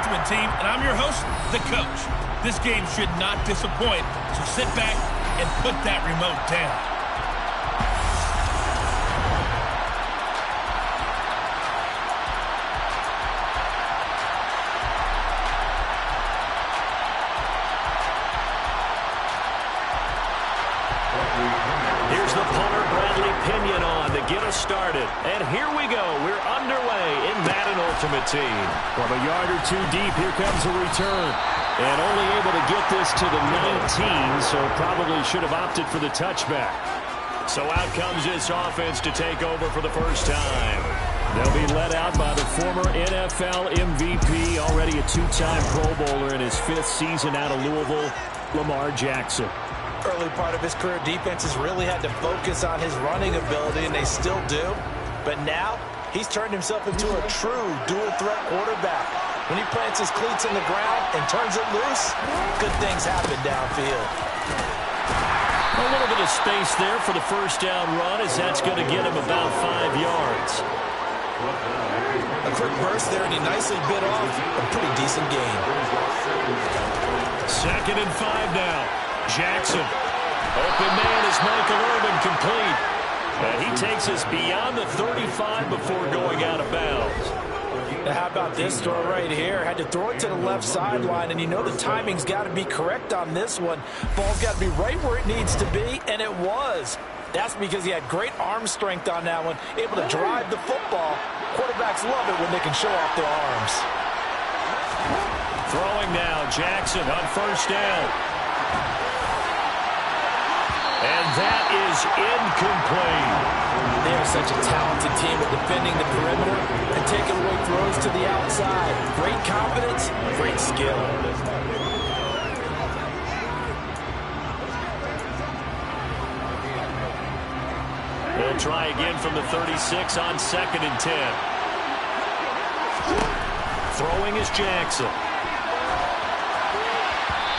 Ultimate Team, and I'm your host, The Coach. This game should not disappoint, so sit back and put that remote down. Here's the punter, Bradley Pinion, on to get us started. And here we go. We're underway in Madden Ultimate Team. From a yard or two deep, here comes a return. And only able to get this to the 19, so probably should have opted for the touchback. So out comes this offense to take over for the first time. They'll be led out by the former NFL MVP, already a two-time Pro Bowler in his 5th season out of Louisville, Lamar Jackson. Early part of his career, defenses really had to focus on his running ability, and they still do. But now, he's turned himself into a true dual-threat quarterback. When he plants his cleats in the ground and turns it loose, good things happen downfield. A little bit of space there for the first down run, as that's going to get him about 5 yards. A quick burst there, and he nicely bit off a pretty decent gain. 2nd and 5 now. Jackson. Open man is Michael Irvin, complete. And he takes us beyond the 35 before going out of bounds. Now how about this throw right here? Had to throw it to the left sideline, and you know the timing's got to be correct on this one. Ball's got to be right where it needs to be, and it was. That's because he had great arm strength on that one, able to drive the football. Quarterbacks love it when they can show off their arms. Throwing now, Jackson on first down. And that is incomplete. They are such a talented team at defending the perimeter and taking away throws to the outside. Great confidence, great skill. They'll try again from the 36 on 2nd and 10. Throwing is Jackson.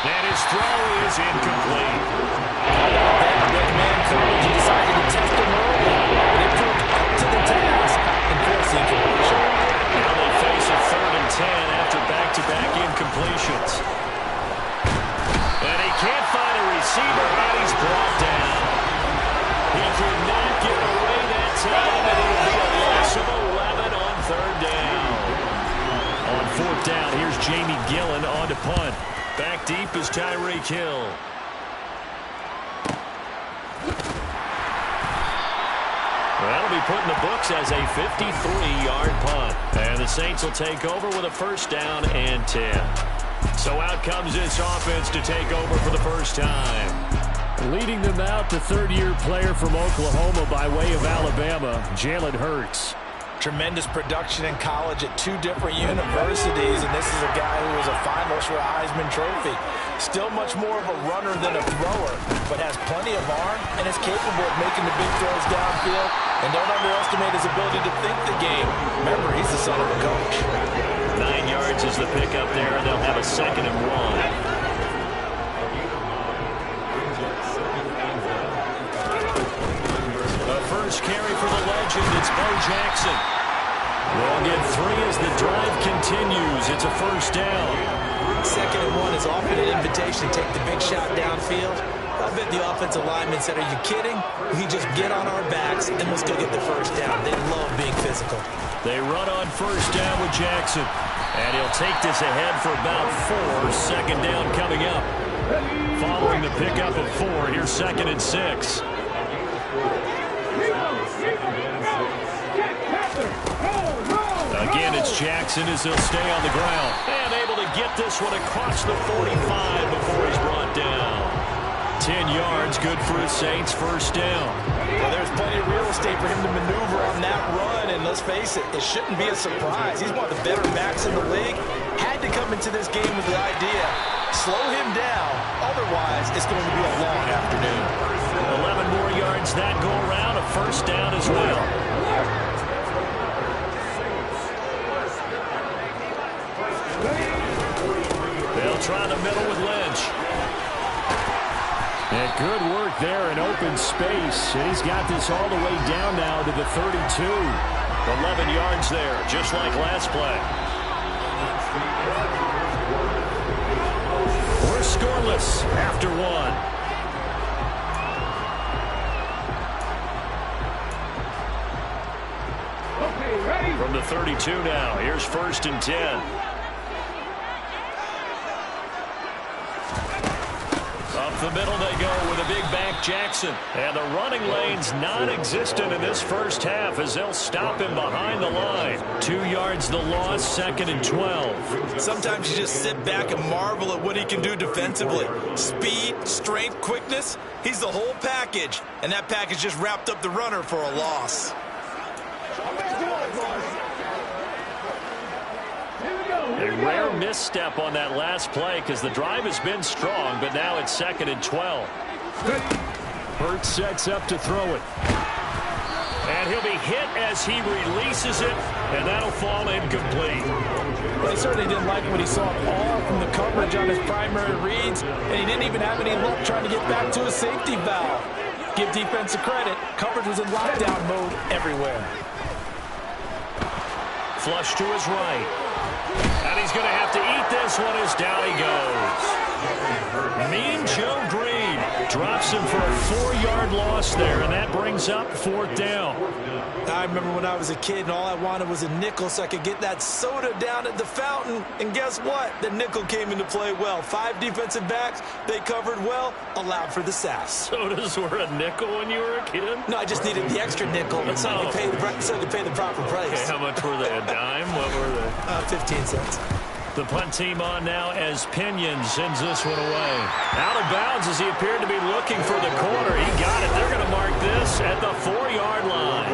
And his throw is incomplete. Big man coverage. He decided to test him early, and it proved up to the task and forced the incompletion. Now they face a 3rd and 10 after back-to-back incompletions. And he can't find a receiver, and he's brought down. He could not get away that time, and it'll be a loss of 11 on 3rd down. On 4th down, here's Jamie Gillen on to punt. Back deep is Tyreek Hill. That'll be put in the books as a 53-yard punt. And the Saints will take over with a 1st down and 10. So out comes this offense to take over for the first time. Leading them out, the 3rd-year player from Oklahoma by way of Alabama, Jalen Hurts. Tremendous production in college at 2 different universities, and this is a guy who was a finalist for a Heisman Trophy. Still much more of a runner than a thrower, but has plenty of arm and is capable of making the big throws downfield. And don't underestimate his ability to think the game. Remember, he's the son of a coach. 9 yards is the pickup there, and they'll have a 2nd and 1. First carry for the legend, it's Bo Jackson. They'll get 3 as the drive continues. It's a 1st down. 2nd and 1 is often an invitation to take the big shot downfield. I bet the offensive lineman said, are you kidding? We just get on our backs and let's go get the 1st down. They love being physical. They run on 1st down with Jackson. And he'll take this ahead for about 4. 2nd down coming up. Following the pickup of 4, here's 2nd and 6. Again, it's Jackson as he'll stay on the ground. And able to get this one across the 45 before he's brought down. 10 yards, good for his Saints, 1st down. Well, there's plenty of real estate for him to maneuver on that run, and let's face it, it shouldn't be a surprise. He's one of the better backs in the league. Had to come into this game with the idea, slow him down, otherwise it's going to be a long afternoon. 11 more yards that go around, a 1st down as well. They'll try the middle with Lynch. And good work there in open space. And he's got this all the way down now to the 32. 11 yards there, just like last play. We're scoreless after one. From the 32 now, here's 1st and 10. Up the middle they go with a big back Jackson. And the running lane's non-existent in this first half as they'll stop him behind the line. 2 yards the loss, 2nd and 12. Sometimes you just sit back and marvel at what he can do defensively. Speed, strength, quickness, he's the whole package. And that package just wrapped up the runner for a loss. A rare misstep on that last play because the drive has been strong, but now it's 2nd and 12. Hurts sets up to throw it. And he'll be hit as he releases it, and that'll fall incomplete. Well, he certainly didn't like what he saw all from the coverage on his primary reads, and he didn't even have any luck trying to get back to his safety valve. Give defense credit. Coverage was in lockdown mode everywhere. Flush to his right. And he's going to have to eat this one as down he goes. Mean Joe Green drops him for a 4-yard loss there, and that brings up 4th down. I remember when I was a kid and all I wanted was a nickel so I could get that soda down at the fountain. And guess what? The nickel came into play well. 5 defensive backs, they covered well, allowed for the sass. Sodas were a nickel when you were a kid? No, I just needed the extra nickel so I could pay the proper price. Okay, how much were they? A dime? What were they? 15 cents. The punt team on now as Pinion sends this one away. Out of bounds as he appeared to be looking for the corner. He got it. They're going to mark this at the 4-yard line.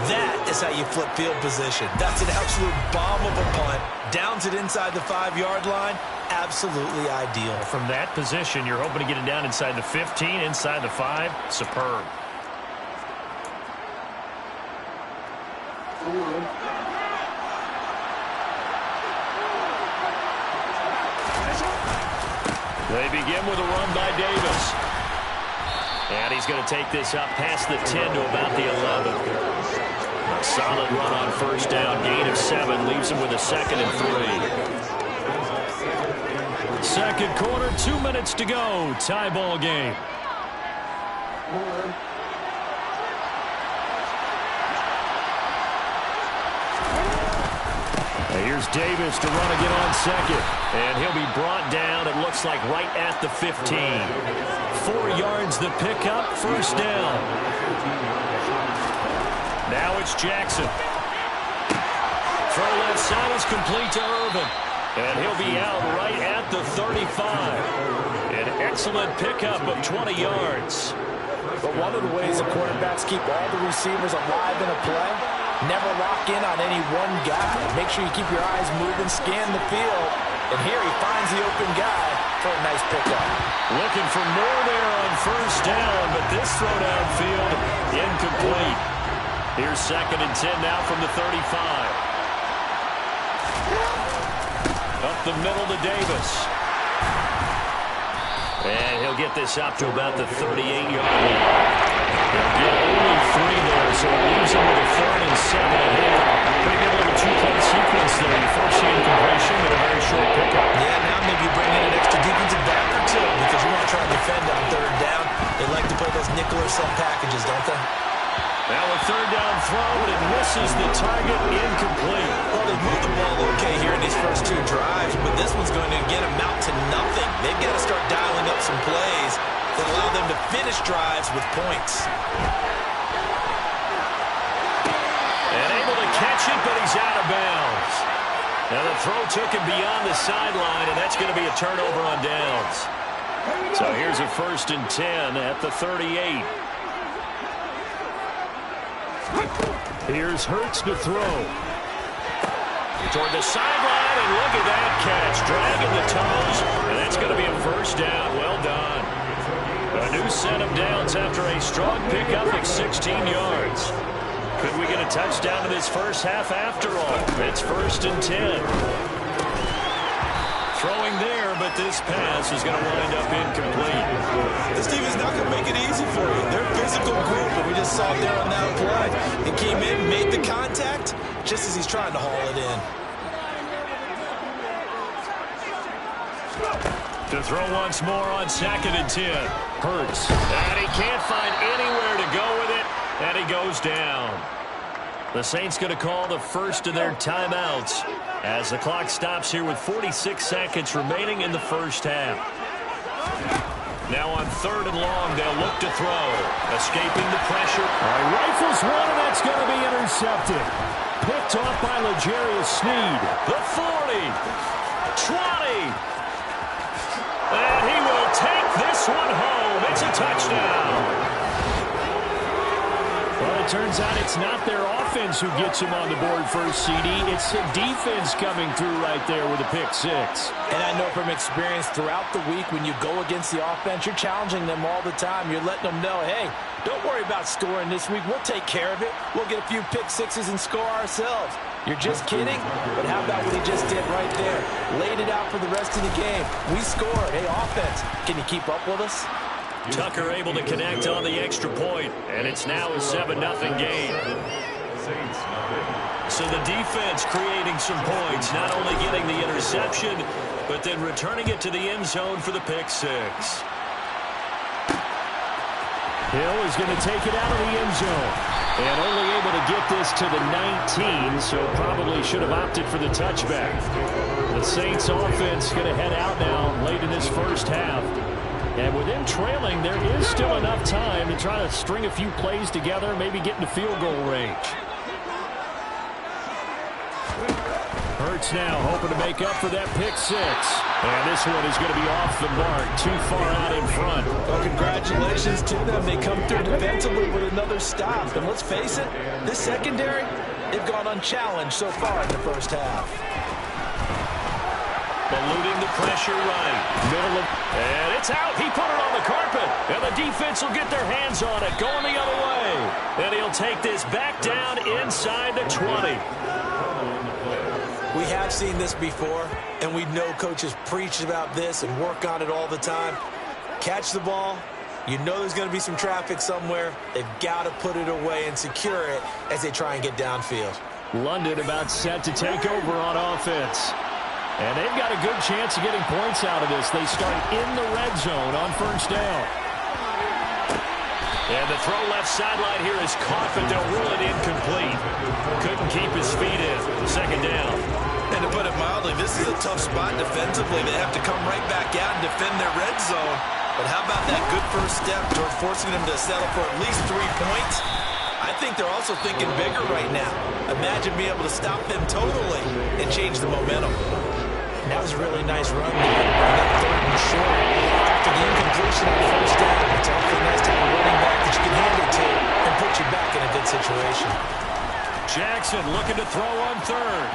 That is how you flip field position. That's an absolute bomb of a punt. Downs it inside the 5-yard line. Absolutely ideal. From that position, you're hoping to get it down inside the 15, inside the 5. Superb. They begin with a run by Davis. And he's going to take this up past the 10 to about the 11. A solid run on 1st down. Gain of 7 leaves him with a 2nd and 3. Second quarter, 2 minutes to go. Tie ball game. Here's Davis to run again on 2nd. And he'll be brought down, it looks like, right at the 15. 4 yards the pickup, 1st down. Now it's Jackson. Throw left side is complete to Irvin. And he'll be out right at the 35. An excellent pickup of 20 yards. But one of the ways the quarterbacks keep all the receivers alive in a play, never lock in on any one guy. Make sure you keep your eyes moving, scan the field. And here he finds the open guy for a nice pickup. Looking for more there on 1st down, but this throw downfield incomplete. Here's 2nd and 10 now from the 35. Up the middle to Davis. And he'll get this up to about the 38-yard line. He'll get only 3 there, so it leaves him with a 3rd and 7 ahead. Pretty good little 2-play sequence there. You force the incompletion with a very short pickup. Yeah, now maybe bring in an extra defensive back or 2 because you want to try and defend on 3rd down. They like to play those nickel or sub packages, don't they? Now a 3rd down throw, and it misses the target, incomplete. Well, they've moved the ball okay here in these first 2 drives, but this one's going to again amount to nothing. They've got to start dialing up some plays that allow them to finish drives with points. And able to catch it, but he's out of bounds. Now the throw took him beyond the sideline, and that's going to be a turnover on downs. So here's a 1st and 10 at the 38. Here's Hurts to throw. Toward the sideline, and look at that catch. Dragging the toes, and that's going to be a 1st down. Well done. A new set of downs after a strong pickup of 16 yards. Could we get a touchdown in this first half after all? It's 1st and 10. Throwing there, but this pass is going to wind up incomplete. This team is not going to make it easy for you. They're a physical group, and we just saw it there on that play. He came in, made the contact, just as he's trying to haul it in. To throw once more on 2nd and 10. Hurts. And he can't find anywhere to go with it, and he goes down. The Saints going to call the first of their timeouts as the clock stops here with 46 seconds remaining in the first half. Now on 3rd and long, they'll look to throw. Escaping the pressure. All right, rifles one, and that's going to be intercepted. Picked off by L'Jarius Sneed. The 40. 20. And he will take this one home. It's a touchdown. Well, it turns out it's not their offense who gets him on the board first, CD. It's the defense coming through right there with a pick 6. And I know from experience throughout the week when you go against the offense, you're challenging them all the time. You're letting them know, hey, don't worry about scoring this week. We'll take care of it. We'll get a few pick 6s and score ourselves. You're just kidding? But how about what he just did right there? Laid it out for the rest of the game. We scored. Hey, offense, can you keep up with us? Tucker able to connect on the extra point, and it's now a 7-0 game. So the defense creating some points, not only getting the interception, but then returning it to the end zone for the pick 6. Hill is going to take it out of the end zone. And only able to get this to the 19, so probably should have opted for the touchback. The Saints offense going to head out now late in this first half. And with them trailing, there is still enough time to try to string a few plays together, maybe get into field goal range. Hurts now hoping to make up for that pick 6. And this one is going to be off the mark, too far out in front. Well, congratulations to them. They come through defensively with another stop. And let's face it, this secondary, they've gone unchallenged so far in the first half. Eluding the pressure right. Middle of, and it's out. He put it on the carpet. And the defense will get their hands on it. Going the other way. And he'll take this back down inside the 20. We have seen this before, and we know coaches preach about this and work on it all the time. Catch the ball. You know there's going to be some traffic somewhere. They've got to put it away and secure it as they try and get downfield. London about set to take over on offense. And they've got a good chance of getting points out of this. They start in the red zone on first down. And the throw left sideline here is caught, but they'll rule it incomplete. Couldn't keep his feet in. 2nd down. And to put it mildly, this is a tough spot defensively. They have to come right back out and defend their red zone. But how about that good first step toward forcing them to settle for at least 3 points? I think they're also thinking bigger right now. Imagine being able to stop them totally and change the momentum. That was a really nice run there. You got 3rd and short. After the incompletion on first down, it's awfully nice to have a running back that you can hand it to and put you back in a good situation. Jackson looking to throw on 3rd.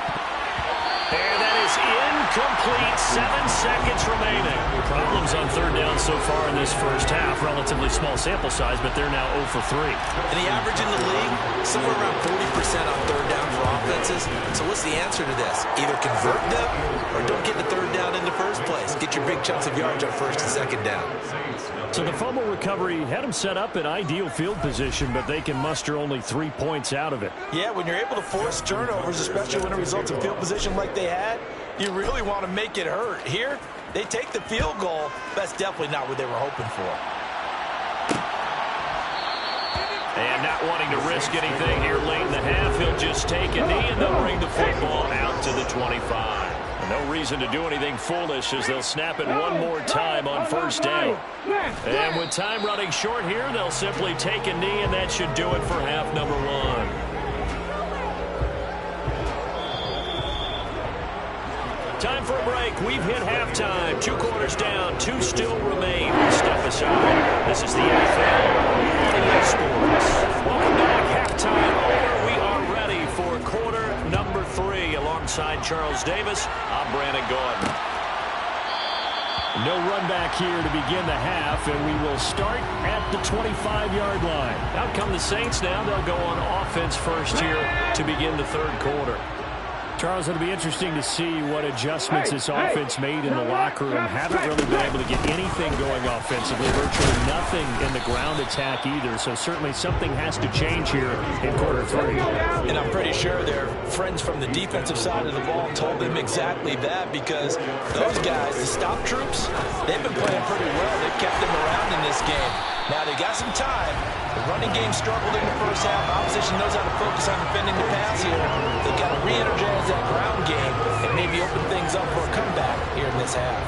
And that is incomplete. 7 seconds remaining. Problems on 3rd down so far in this first half. Relatively small sample size, but they're now 0 for 3. And the average in the league, somewhere around 40% on 3rd down for offenses. So what's the answer to this? Either convert them or don't get the 3rd down in the first place. Get your big chunks of yards on 1st and 2nd down. So the fumble recovery had them set up in ideal field position, but they can muster only 3 points out of it. Yeah, when you're able to force turnovers, especially when it results in field position like they had, you really want to make it hurt. Here, they take the field goal. That's definitely not what they were hoping for. And not wanting to risk anything here late in the half, he'll just take a knee and they'll bring the football out to the 25. No reason to do anything foolish as they'll snap it one more time on first down. And with time running short here, they'll simply take a knee, and that should do it for half number 1. Time for a break. We've hit halftime. 2 quarters down. 2 still remain. Step aside. This is the NFL on EA Sports. Welcome back. Halftime over. We are ready for quarter number 3. Alongside Charles Davis, I'm Brandon Gordon. No run back here to begin the half, and we will start at the 25-yard line. Out come the Saints now. They'll go on offense first here to begin the 3rd quarter. Charles, it'll be interesting to see what adjustments this offense made in the locker room. Haven't really been able to get anything going offensively, virtually nothing in the ground attack either. So certainly something has to change here in quarter 3. And I'm pretty sure their friends from the defensive side of the ball told them exactly that, because those guys, the stop troops, they've been playing pretty well. They've kept them around in this game. Now they got some time. The running game struggled in the first half. Opposition knows how to focus on defending the pass here. They've got to re-energize that ground game and maybe open things up for a comeback here in this half.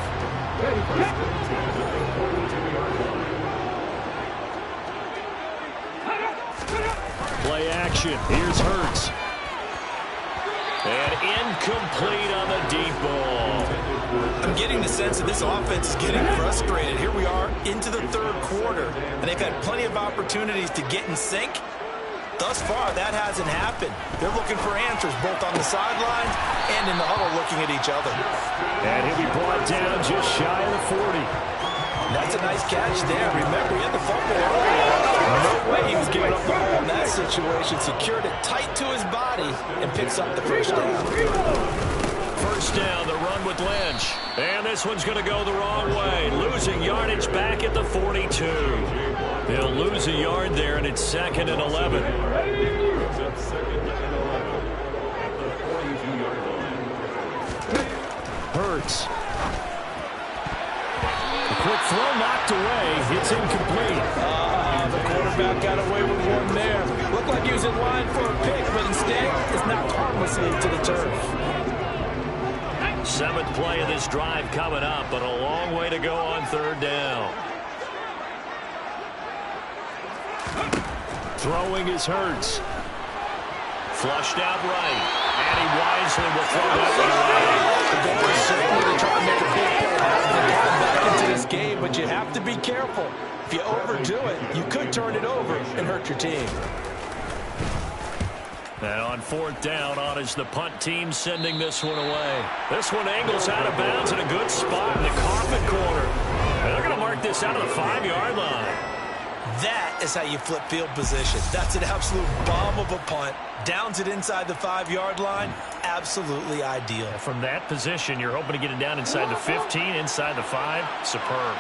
Play action. Here's Hurts. And incomplete on the deep ball. I'm getting the sense that this offense is getting frustrated. Here we are into the third quarter, and they've had plenty of opportunities to get in sync. Thus far, that hasn't happened. They're looking for answers both on the sidelines and in the huddle looking at each other. And he'll be brought down just shy of the 40. That's a nice catch there. Remember, he had the fumble earlier. No way he was giving up the ball in that situation. Secured it tight to his body and picks up the first down. First down, the run with Lynch. And this one's going to go the wrong way. Losing yardage back at the 42. They'll lose a yard there, and it's 2nd and 11. Hurts. A quick throw knocked away. It's incomplete. The quarterback got away with one there. Looked like he was in line for a pick, but instead it's knocked harmlessly to the turf. 7th play of this drive coming up, but a long way to go on 3rd down. Throwing is Hurts. Flushed out right, and he wisely will throw that one away. The goal is certainly to try to make a big play back into this game, but you have to be careful. If you overdo it, you could turn it over and hurt your team. And on 4th down, on is the punt team sending this one away. This one angles out of bounds in a good spot in the coffin corner. And they're going to mark this out of the 5-yard line. That is how you flip field position. That's an absolute bomb of a punt. Downs it inside the 5-yard line. Absolutely ideal. From that position, you're hoping to get it down inside the 15, inside the 5. Superb.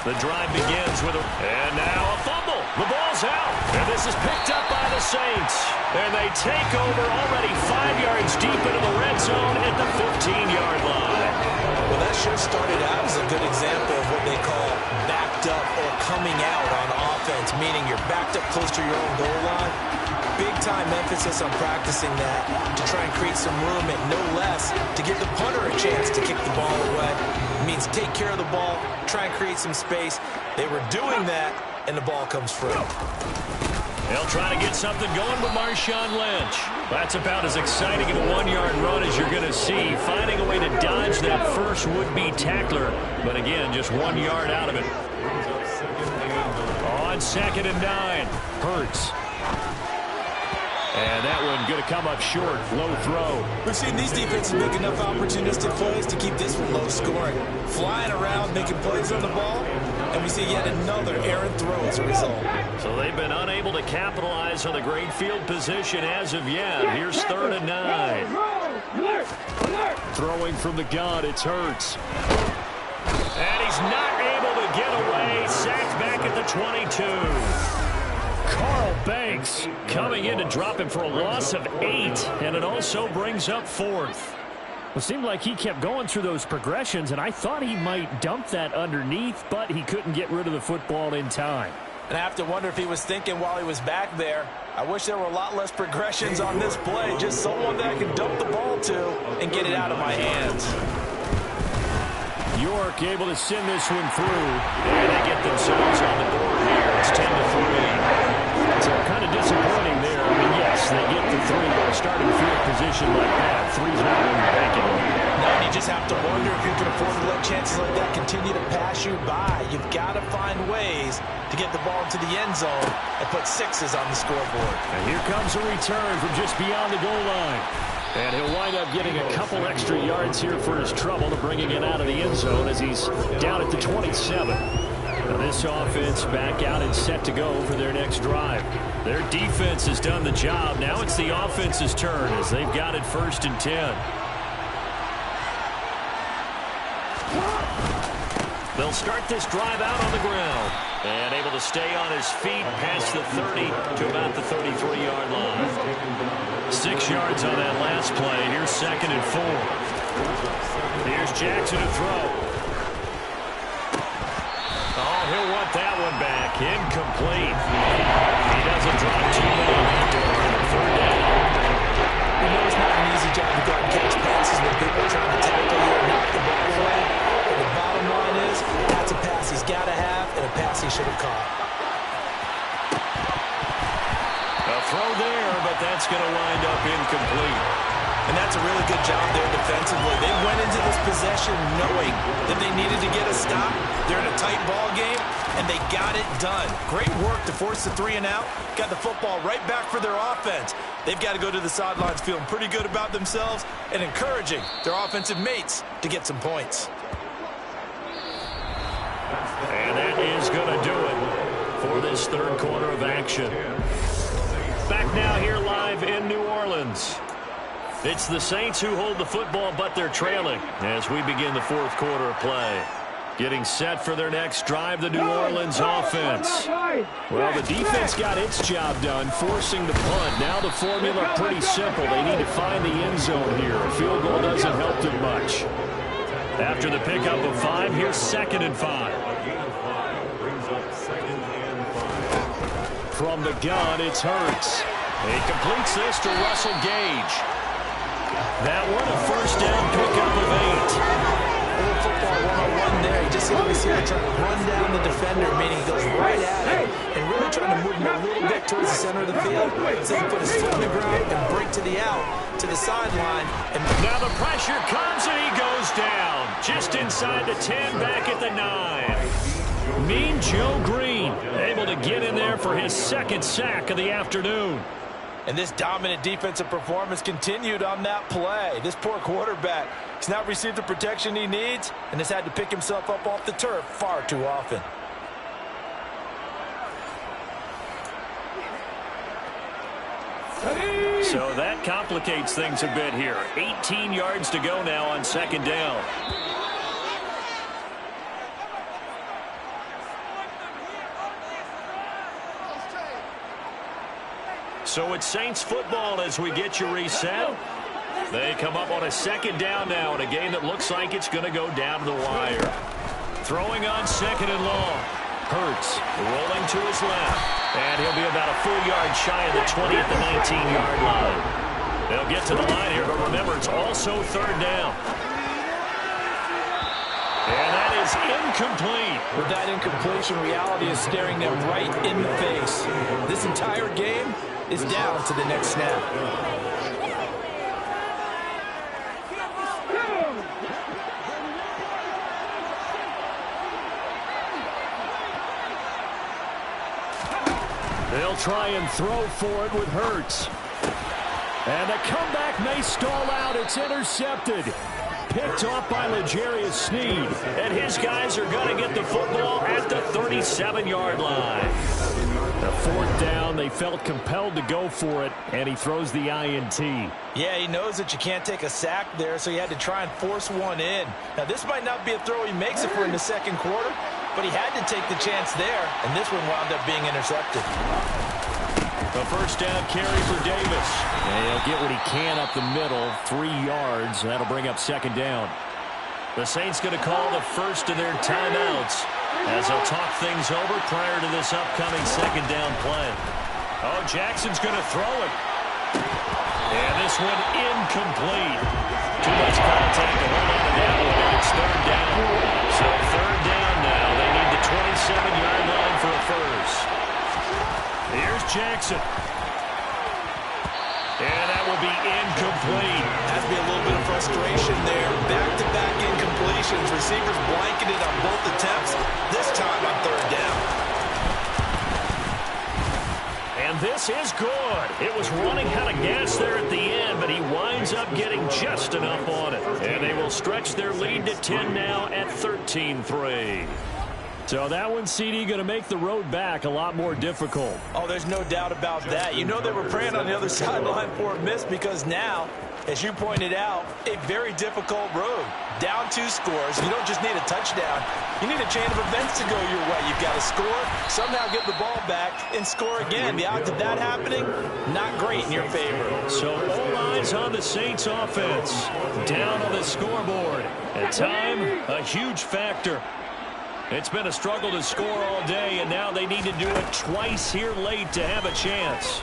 The drive begins with a... And now a fumble. The ball's out. And this is picked up by the Saints. And they take over already 5 yards deep into the red zone at the 15-yard line. Well, that sure started out as a good example of what they call backed up or coming out on offense, meaning you're backed up close to your own goal line. Big-time emphasis on practicing that to try and create some room and no less to give the punter a chance to kick the ball away. It means take care of the ball, try and create some space. They were doing that, and the ball comes through. They'll try to get something going with Marshawn Lynch. That's about as exciting in a 1-yard run as you're going to see, finding a way to dodge that first would-be tackler. But again, just 1 yard out of it. On 2nd and 9, Hurts. And that one going to come up short. Low throw. We've seen these defenses make enough opportunistic plays to keep this one low scoring. Flying around, making plays on the ball, and we see yet another errant throw as a result. So they've been unable to capitalize on the great field position as of yet. Here's 3rd and 9. Throwing from the gun, it's Hurts. And he's not able to get away. Sacked back at the 22. Carl Banks coming in to drop him for a loss of 8, and it also brings up 4th. It seemed like he kept going through those progressions, and I thought he might dump that underneath, but he couldn't get rid of the football in time. And I have to wonder if he was thinking while he was back there, I wish there were a lot less progressions on this play, just someone that I can dump the ball to and get it out of my hands. York able to send this one through. And they get themselves on the board here. It's 10-3. So kind of disappointing there. I mean, yes, they get the 3, but a starting field position like that, 3's not when you're banking on. No, and you just have to wonder if you can afford to let chances like that continue to pass you by. You've got to find ways to get the ball into the end zone and put 6s on the scoreboard. And here comes a return from just beyond the goal line. And he'll wind up getting a couple extra yards here for his trouble to bringing it out of the end zone as he's down at the 27. Now this offense back out and set to go for their next drive. Their defense has done the job. Now it's the offense's turn as they've got it 1st and 10. They'll start this drive out on the ground. And able to stay on his feet past the 30 to about the 33-yard line. 6 yards on that last play. Here's 2nd and 4. Here's Jackson to throw. Oh, he'll want that one back. Incomplete. He doesn't drop too many on that door. 3rd down. You know it's not an easy job to go and catch passes when people are trying to tackle you and knock the ball away. But the bottom line is, that's a pass he's got to have and a pass he should have caught. A throw there, but that's going to wind up incomplete. And that's a really good job there defensively. They went into this possession knowing that they needed to get a stop. They're in a tight ball game, and they got it done. Great work to force the 3 and out. Got the football right back for their offense. They've got to go to the sidelines feeling pretty good about themselves and encouraging their offensive mates to get some points. And that is going to do it for this 3rd quarter of action. Back now here live in New Orleans. It's the Saints who hold the football, but they're trailing as we begin the 4th quarter of play. Getting set for their next drive, the New Orleans offense. Well, the defense got its job done, forcing the punt. Now the formula pretty simple. They need to find the end zone here. A field goal doesn't help them much. After the pickup of 5, here's 2nd and 5. From the gun, it's Hurts. He completes this to Russell Gage. That one a 1st down pickup of 8. Little football 101 there. You just see him here trying to run down the defender, meaning he goes right at him and really trying to move him a little bit towards the center of the field so he can put his foot in the ground and break to the out, to the sideline. And now the pressure comes and he goes down. Just inside the 10, back at the 9. Mean Joe Green able to get in there for his 2nd sack of the afternoon. And this dominant defensive performance continued on that play. This poor quarterback has not received the protection he needs and has had to pick himself up off the turf far too often. So that complicates things a bit here. 18 yards to go now on 2nd down. So it's Saints football as we get you reset. They come up on a 2nd down now in a game that looks like it's going to go down to the wire. Throwing on 2nd and long. Hurts rolling to his left. And he'll be about a full yard shy of the 20 at the 19-yard line. They'll get to the line here, but remember, it's also 3rd down. And that is incomplete. With that incompletion, reality is staring them right in the face. This entire game is down to the next snap. They'll try and throw for it with Hurts. And the comeback may stall out. It's intercepted. Picked off by L'Jarius Sneed. And his guys are going to get the football at the 37-yard line. The 4th down, they felt compelled to go for it, and he throws the INT. Yeah, he knows that you can't take a sack there, so he had to try and force one in. Now, this might not be a throw he makes it for in the 2nd quarter, but he had to take the chance there, and this one wound up being intercepted. The 1st down carry for Davis. And he'll get what he can up the middle, 3 yards. That'll bring up 2nd down. The Saints going to call the first of their timeouts as they'll talk things over prior to this upcoming 2nd down play. Oh, Jackson's going to throw it. And this one incomplete. Too much contact to hold on to that one, and it's 3rd down. So 3rd down now. They need the 27-yard line for a first. Here's Jackson. And that will be incomplete. Has to be a little bit of frustration there. Back-to-back incompletions. Receivers blanketed on both attempts. This time on 3rd down. And this is good. It was running out of gas there at the end, but he winds up getting just enough on it. And they will stretch their lead to 10 now at 13-3. So that one, CD, going to make the road back a lot more difficult. Oh, there's no doubt about that. You know they were praying on the other sideline for a miss because now, as you pointed out, a very difficult road. Down 2 scores. You don't just need a touchdown. You need a chain of events to go your way. You've got to score, somehow get the ball back, and score again. The odds of that happening, not great in your favor. So all eyes on the Saints offense. Down on the scoreboard. At time, a huge factor. It's been a struggle to score all day, and now they need to do it twice here late to have a chance.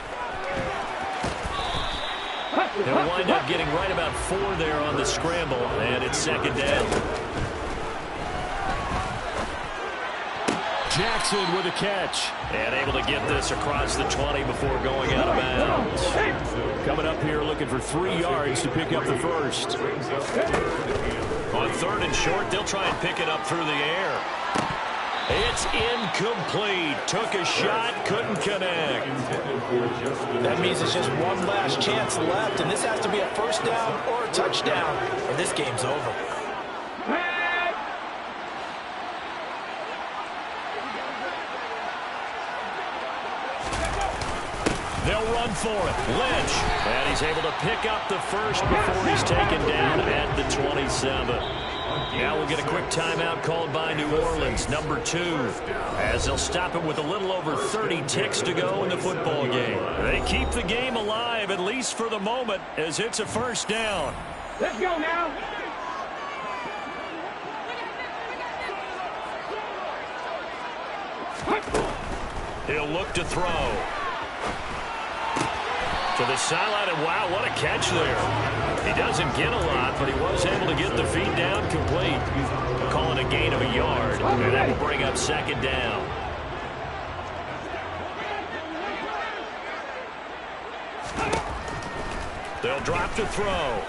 They'll wind up getting right about 4 there on the scramble, and it's 2nd down. Jackson with a catch. And able to get this across the 20 before going out of bounds. Coming up here looking for 3 yards to pick up the first. On 3rd and short, they'll try and pick it up through the air. It's incomplete. Took a shot, couldn't connect. That means it's just one last chance left, and this has to be a first down or a touchdown, or this game's over. They'll run for it. Lynch. And he's able to pick up the first before he's taken down at the 27. Now we'll get a quick timeout called by New Orleans, number 2, as they'll stop it with a little over 30 ticks to go in the football game. They keep the game alive, at least for the moment, as it's a first down. Let's go now. He'll look to throw. To the sideline, and wow, what a catch there. He doesn't get a lot, but he was able to get the feet down complete. We'll call it a gain of a yard, and that will bring up 2nd down. They'll drop to throw.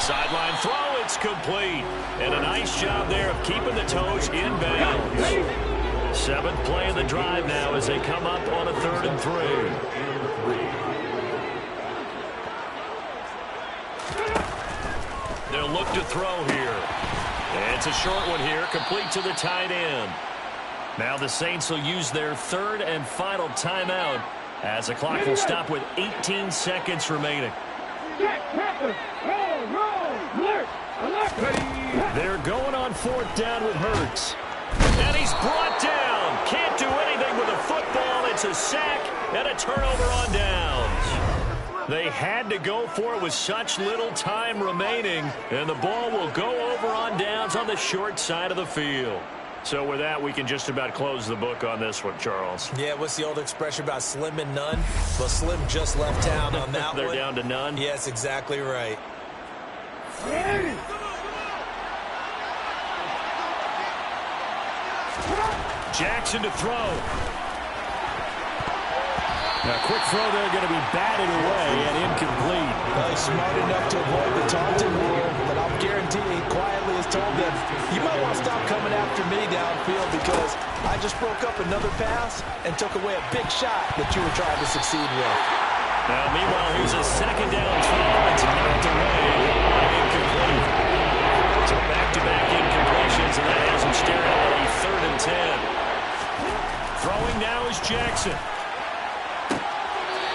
Sideline throw, it's complete. And a nice job there of keeping the toes in bounds. 7th play of the drive now as they come up on a 3rd and 3. They'll look to throw here. It's a short one here, complete to the tight end. Now the Saints will use their 3rd and final timeout as the clock will stop with 18 seconds remaining. They're going on 4th down with Hurts. And he's brought down. Can't do anything with the football. It's a sack and a turnover on downs. They had to go for it with such little time remaining, and the ball will go over on downs on the short side of the field. So with that, we can just about close the book on this one, Charles. Yeah, what's the old expression about slim and none? Well, Slim just left town on that They're one. down to none? Yes, exactly right. Jackson to throw. Now, quick throw there, going to be batted away and incomplete. He's smart enough to avoid the taunting rule, but I'll guarantee he quietly has told them, you might want to stop coming after me downfield because I just broke up another pass and took away a big shot that you were trying to succeed with. Now, meanwhile, here's a 2nd down throw. It's knocked away and incomplete. So back-to-back incompletions, and that has him staring at a 3rd and 10. Throwing now is Jackson.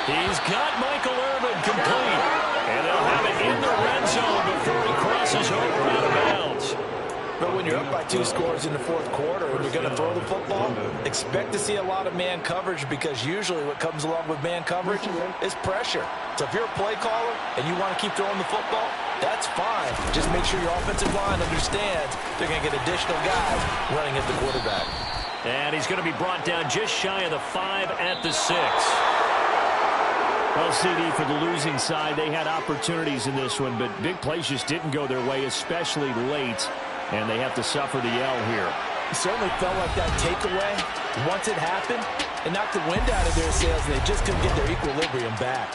He's got Michael Irvin complete. And they'll have it in the red zone before he crosses over out of bounds. But when you're up by 2 scores in the 4th quarter and you're going to throw the football, expect to see a lot of man coverage because usually what comes along with man coverage is pressure. So if you're a play caller and you want to keep throwing the football, that's fine. Just make sure your offensive line understands they're going to get additional guys running at the quarterback. And he's going to be brought down just shy of the 5 at the 6. Well, CD, for the losing side, they had opportunities in this one, but big plays just didn't go their way, especially late, and they have to suffer the L here. It certainly felt like that takeaway, once it happened, it knocked the wind out of their sails, and they just couldn't get their equilibrium back.